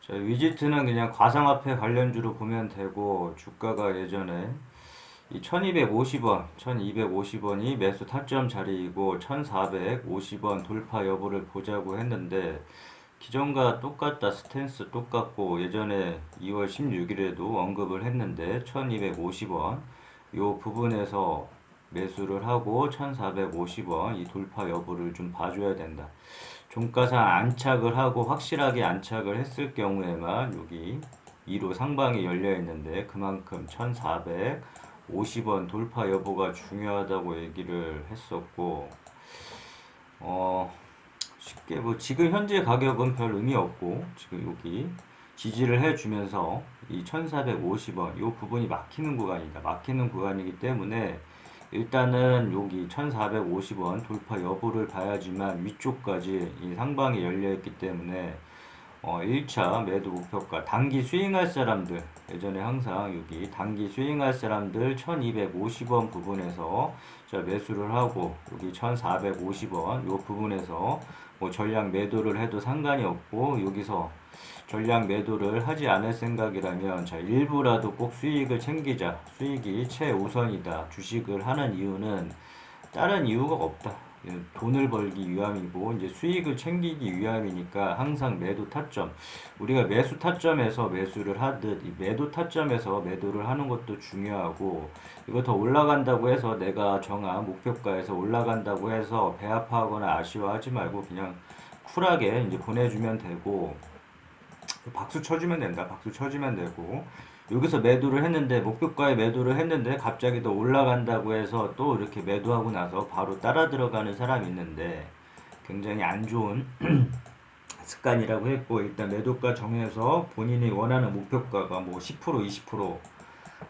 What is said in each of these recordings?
자, 위지트는 그냥 가상화폐 관련주로 보면 되고, 주가가 예전에 이 1250원, 1250원이 매수 타점 자리이고 1450원 돌파 여부를 보자고 했는데 기존과 똑같다. 스탠스 똑같고 예전에 2월 16일에도 언급을 했는데 1250원 요 부분에서 매수를 하고 1450원 이 돌파 여부를 좀 봐줘야 된다. 종가상 안착을 하고 확실하게 안착을 했을 경우에만 여기 2로 상방이 열려 있는데 그만큼 1450원 돌파 여부가 중요하다고 얘기를 했었고 쉽게 뭐 지금 현재 가격은 별 의미 없고 지금 여기 지지를 해주면서 이 1450원 이 부분이 막히는 구간이다. 막히는 구간이기 때문에 일단은 여기 1450원 돌파 여부를 봐야지만 위쪽까지 이 상방이 열려있기 때문에 1차 매도 목표가 단기 스윙할 사람들 예전에 항상 여기 단기 스윙할 사람들 1250원 부분에서 자 매수를 하고 여기 1450원 요 부분에서 뭐 전량 매도를 해도 상관이 없고 여기서 전량 매도를 하지 않을 생각이라면 자 일부라도 꼭 수익을 챙기자. 수익이 최우선이다. 주식을 하는 이유는 다른 이유가 없다. 돈을 벌기 위함이고 이제 수익을 챙기기 위함이니까 항상 매도 타점 우리가 매수 타점에서 매수를 하듯 이 매도 타점에서 매도를 하는 것도 중요하고 이거 더 올라간다고 해서 내가 정한 목표가에서 올라간다고 해서 배 아파하거나 아쉬워하지 말고 그냥 쿨하게 이제 보내주면 되고 박수 쳐주면 된다. 박수 쳐주면 되고 여기서 매도를 했는데 목표가에 매도를 했는데 갑자기 더 올라간다고 해서 또 이렇게 매도하고 나서 바로 따라 들어가는 사람이 있는데 굉장히 안 좋은 습관이라고 했고 일단 매도가 정해서 본인이 원하는 목표가가 뭐 10%, 20%,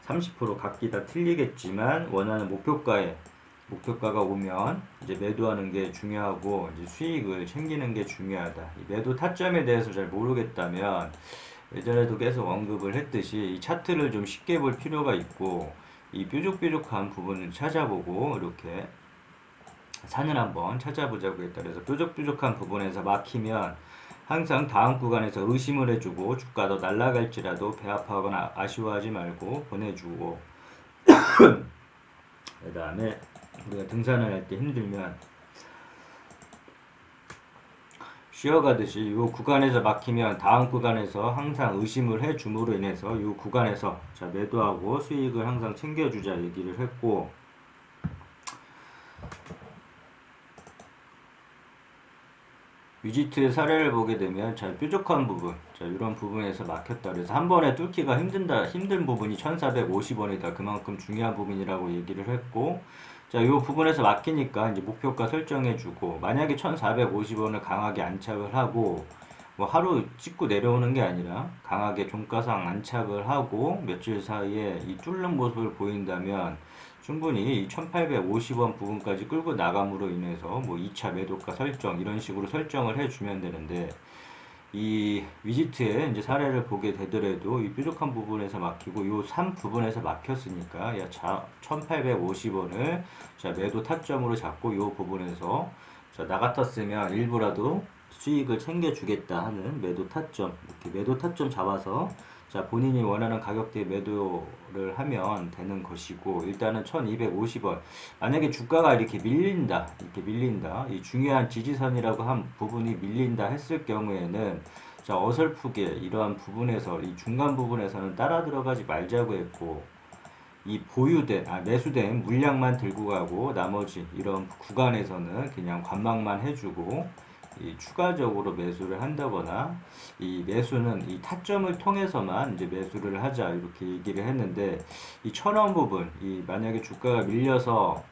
30% 각기 다 틀리겠지만 원하는 목표가가 오면 이제 매도하는 게 중요하고 이제 수익을 챙기는 게 중요하다. 이 매도 타점에 대해서 잘 모르겠다면 예전에도 계속 언급을 했듯이 이 차트를 좀 쉽게 볼 필요가 있고 이 뾰족뾰족한 부분을 찾아보고 이렇게 산을 한번 찾아보자고 했다. 그래서 뾰족뾰족한 부분에서 막히면 항상 다음 구간에서 의심을 해주고 주가 더 날아갈지라도 배 아파하거나 아쉬워하지 말고 보내주고 그 다음에 우리가 등산을 할 때 힘들면 쉬어가듯이 이 구간에서 막히면 다음 구간에서 항상 의심을 해줌으로 인해서 이 구간에서 자 매도하고 수익을 항상 챙겨주자 얘기를 했고 위지트의 사례를 보게 되면 잘 뾰족한 부분 자 이런 부분에서 막혔다 그래서 한 번에 뚫기가 힘든 부분이 1450원이다 그만큼 중요한 부분이라고 얘기를 했고 자 이 부분에서 막히니까 이제 목표가 설정해주고 만약에 1450원을 강하게 안착을 하고 뭐 하루 찍고 내려오는 게 아니라 강하게 종가상 안착을 하고 며칠 사이에 이 뚫는 모습을 보인다면 충분히 이 1850원 부분까지 끌고 나감으로 인해서 뭐 2차 매도가 설정 이런 식으로 설정을 해주면 되는데 이 위지트의 이제 사례를 보게 되더라도 이 뾰족한 부분에서 막히고 요 3 부분에서 막혔으니까 야 1850원을 자 매도 타점으로 잡고 요 부분에서 자 나 같았으면 일부라도 수익을 챙겨주겠다 하는 매도 타점 이렇게 매도 타점 잡아서 자 본인이 원하는 가격대에 매도를 하면 되는 것이고 일단은 1250원 만약에 주가가 이렇게 밀린다 이 중요한 지지선이라고 한 부분이 밀린다 했을 경우에는 자 어설프게 이러한 부분에서 이 중간 부분에서는 따라 들어가지 말자고 했고 이 매수된 물량만 들고 가고 나머지 이런 구간에서는 그냥 관망만 해주고 이 추가적으로 매수를 한다거나 이 매수는 이 타점을 통해서만 이제 매수를 하자 이렇게 얘기를 했는데 이 천원 부분 이 만약에 주가가 밀려서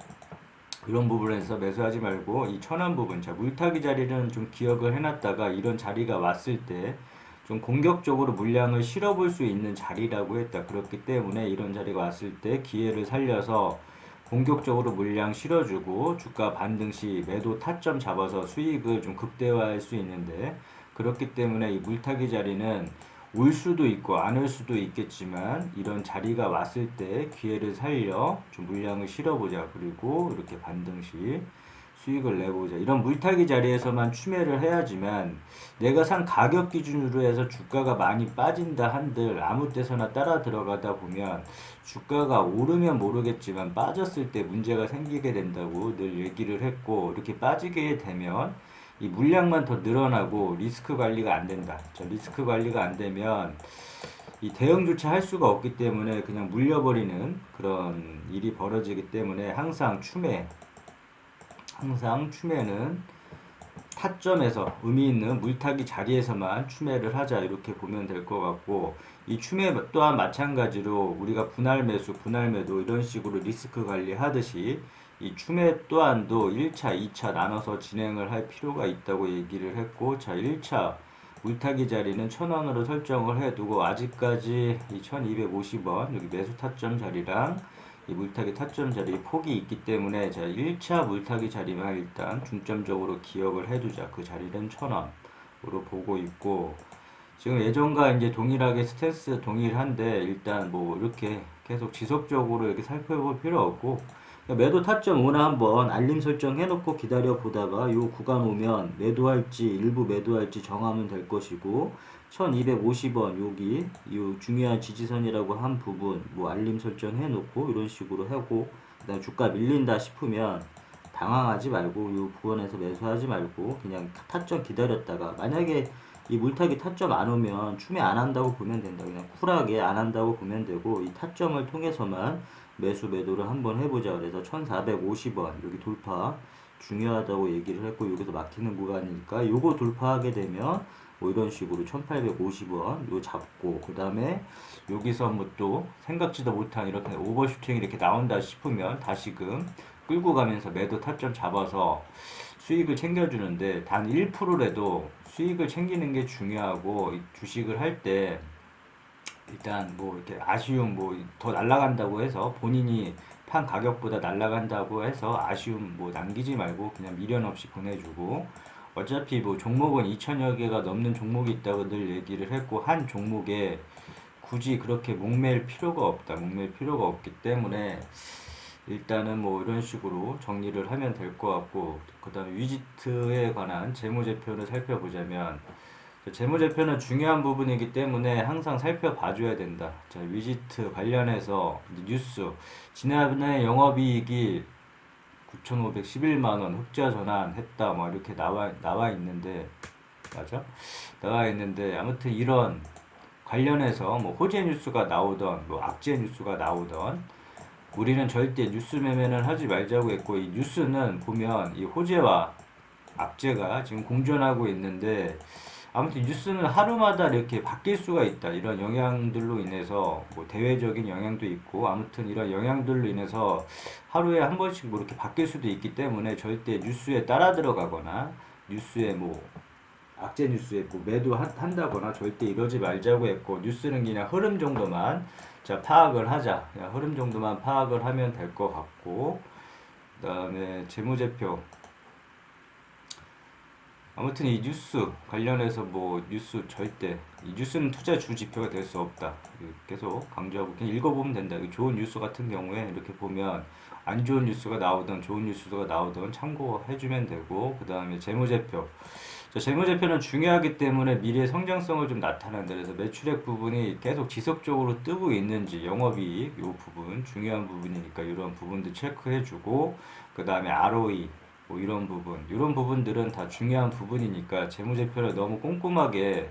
이런 부분에서 매수하지 말고 이 천원 부분 자 물타기 자리는 좀 기억을 해놨다가 이런 자리가 왔을 때 좀 공격적으로 물량을 실어볼 수 있는 자리라고 했다. 그렇기 때문에 이런 자리가 왔을 때 기회를 살려서 공격적으로 물량 실어주고 주가 반등 시 매도 타점 잡아서 수익을 좀 극대화할 수 있는데 그렇기 때문에 이 물타기 자리는 올 수도 있고 안 올 수도 있겠지만 이런 자리가 왔을 때 기회를 살려 좀 물량을 실어보자. 그리고 이렇게 반등 시 수익을 내보자. 이런 물타기 자리에서만 추매를 해야지만 내가 산 가격 기준으로 해서 주가가 많이 빠진다 한들 아무 때서나 따라 들어가다 보면 주가가 오르면 모르겠지만 빠졌을 때 문제가 생기게 된다고 늘 얘기를 했고, 이렇게 빠지게 되면 이 물량만 더 늘어나고 리스크 관리가 안 된다. 리스크 관리가 안 되면 이 대응조차 할 수가 없기 때문에 그냥 물려버리는 그런 일이 벌어지기 때문에 항상 추매는 타점에서 의미 있는 물타기 자리에서만 추매를 하자, 이렇게 보면 될 것 같고, 이 추매 또한 마찬가지로 우리가 분할 매수, 분할 매도 이런 식으로 리스크 관리하듯이 이 추매 또한도 1차, 2차 나눠서 진행을 할 필요가 있다고 얘기를 했고, 자, 1차 물타기 자리는 1000원으로 설정을 해두고 아직까지 이 1250원 여기 매수 타점 자리랑 이 물타기 타점 자리 폭이 있기 때문에 자 1차 물타기 자리만 일단 중점적으로 기억을 해두자. 그 자리는 1000원으로 보고 있고, 지금 예전과 이제 동일하게 스탠스 동일한데 일단 뭐 이렇게 계속 지속적으로 이렇게 살펴볼 필요 없고, 매도 타점 오나 한번 알림 설정 해놓고 기다려 보다가 요 구간 오면 매도할지 일부 매도할지 정하면 될 것이고, 1250원 여기 요 중요한 지지선이라고 한 부분 뭐 알림 설정 해놓고 이런 식으로 하고, 그다음 주가 밀린다 싶으면 당황하지 말고 요 부분에서 매수하지 말고 그냥 타점 기다렸다가, 만약에 이 물타기 타점 안 오면 추매 안 한다고 보면 된다. 그냥 쿨하게 안 한다고 보면 되고, 이 타점을 통해서만 매수 매도를 한번 해보자. 그래서 1450원 여기 돌파 중요하다고 얘기를 했고, 여기서 막히는 구간이니까 요거 돌파하게 되면 뭐 이런 식으로 1850원 요 잡고, 그 다음에 여기서 뭐 또 생각지도 못한 이렇게 오버슈팅이 이렇게 나온다 싶으면 다시금 끌고 가면서 매도 타점 잡아서 수익을 챙겨주는데, 단 1%라도 수익을 챙기는 게 중요하고, 주식을 할 때 일단 뭐 이렇게 아쉬움 뭐 더 날라간다고 해서 본인이 판 가격보다 날라간다고 해서 아쉬움 뭐 남기지 말고 그냥 미련 없이 보내주고, 어차피 뭐 종목은 2000여 개가 넘는 종목이 있다고 늘 얘기를 했고, 한 종목에 굳이 그렇게 목매일 필요가 없다. 목매일 필요가 없기 때문에 일단은 뭐 이런 식으로 정리를 하면 될 것 같고, 그 다음에 위지트에 관한 재무제표를 살펴보자면, 재무제표는 중요한 부분이기 때문에 항상 살펴봐줘야 된다. 자, 위지트 관련해서 뉴스, 지난해 영업이익이 9,511만원 흑자 전환했다 뭐 이렇게 나와 있는데, 맞아? 나와 있는데, 아무튼 이런 관련해서 뭐 호재 뉴스가 나오던 뭐 악재 뉴스가 나오던, 우리는 절대 뉴스 매매는 하지 말자고 했고, 이 뉴스는 보면 이 호재와 악재가 지금 공존하고 있는데, 아무튼 뉴스는 하루마다 이렇게 바뀔 수가 있다. 이런 영향들로 인해서 뭐 대외적인 영향도 있고, 아무튼 이런 영향들로 인해서 하루에 한 번씩 뭐 이렇게 바뀔 수도 있기 때문에 절대 뉴스에 따라 들어가거나 뉴스에 뭐 악재 뉴스에 뭐 매도한다거나 절대 이러지 말자고 했고, 뉴스는 그냥 흐름 정도만 자 파악을 하자. 그냥 흐름 정도만 파악을 하면 될 것 같고, 그 다음에 재무제표, 아무튼 이 뉴스 관련해서 뭐 뉴스 절대 이 뉴스는 투자 주 지표가 될 수 없다. 계속 강조하고 그냥 읽어보면 된다. 좋은 뉴스 같은 경우에 이렇게 보면 안 좋은 뉴스가 나오든 좋은 뉴스가 나오든 참고해주면 되고, 그 다음에 재무제표. 재무제표는 중요하기 때문에 미래 성장성을 좀 나타낸다. 그래서 매출액 부분이 계속 지속적으로 뜨고 있는지, 영업이익 이 부분 중요한 부분이니까 이런 부분도 체크해주고, 그 다음에 ROE 뭐 이런 부분들은 다 중요한 부분이니까 재무제표를 너무 꼼꼼하게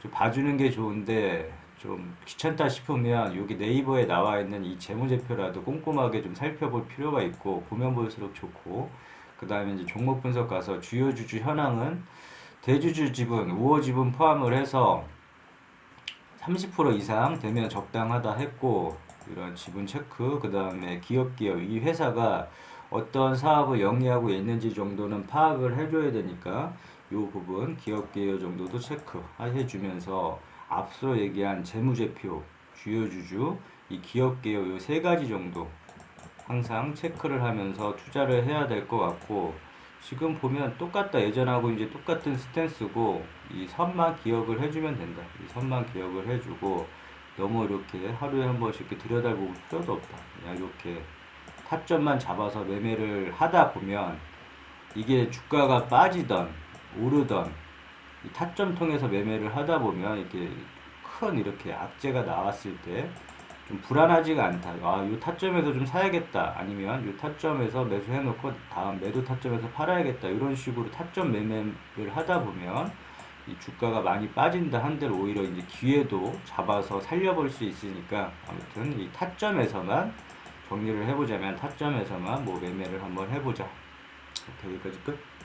좀 봐주는 게 좋은데, 좀 귀찮다 싶으면 여기 네이버에 나와 있는 이 재무제표라도 꼼꼼하게 좀 살펴볼 필요가 있고, 보면 볼수록 좋고, 그 다음에 이제 종목 분석 가서 주요 주주 현황은 대주주 지분, 우호 지분 포함을 해서 30% 이상 되면 적당하다 했고, 이런 지분 체크, 그 다음에 기업 이 회사가 어떤 사업을 영위하고 있는지 정도는 파악을 해줘야 되니까 이 부분 기업 개요 정도도 체크 해주면서, 앞서 얘기한 재무제표, 주요 주주, 이 기업 개요 이 세 가지 정도 항상 체크를 하면서 투자를 해야 될 것 같고, 지금 보면 똑같다. 예전하고 이제 똑같은 스탠스고, 이 선만 기억을 해주면 된다. 이 선만 기억을 해주고, 너무 이렇게 하루에 한 번씩 이렇게 들여다볼 필요도 없다. 그냥 이렇게 타점만 잡아서 매매를 하다 보면 이게 주가가 빠지던 오르던 이 타점 통해서 매매를 하다 보면 이렇게 큰 이렇게 악재가 나왔을 때 좀 불안하지가 않다. 아, 요 타점에서 좀 사야겠다. 아니면 요 타점에서 매수해놓고 다음 매도 타점에서 팔아야겠다. 이런 식으로 타점 매매를 하다 보면 이 주가가 많이 빠진다 한들 오히려 이제 기회도 잡아서 살려볼 수 있으니까 아무튼 이 타점에서만 정리를 해보자면 타점에서만 뭐 매매를 한번 해보자. 오케이, 여기까지 끝.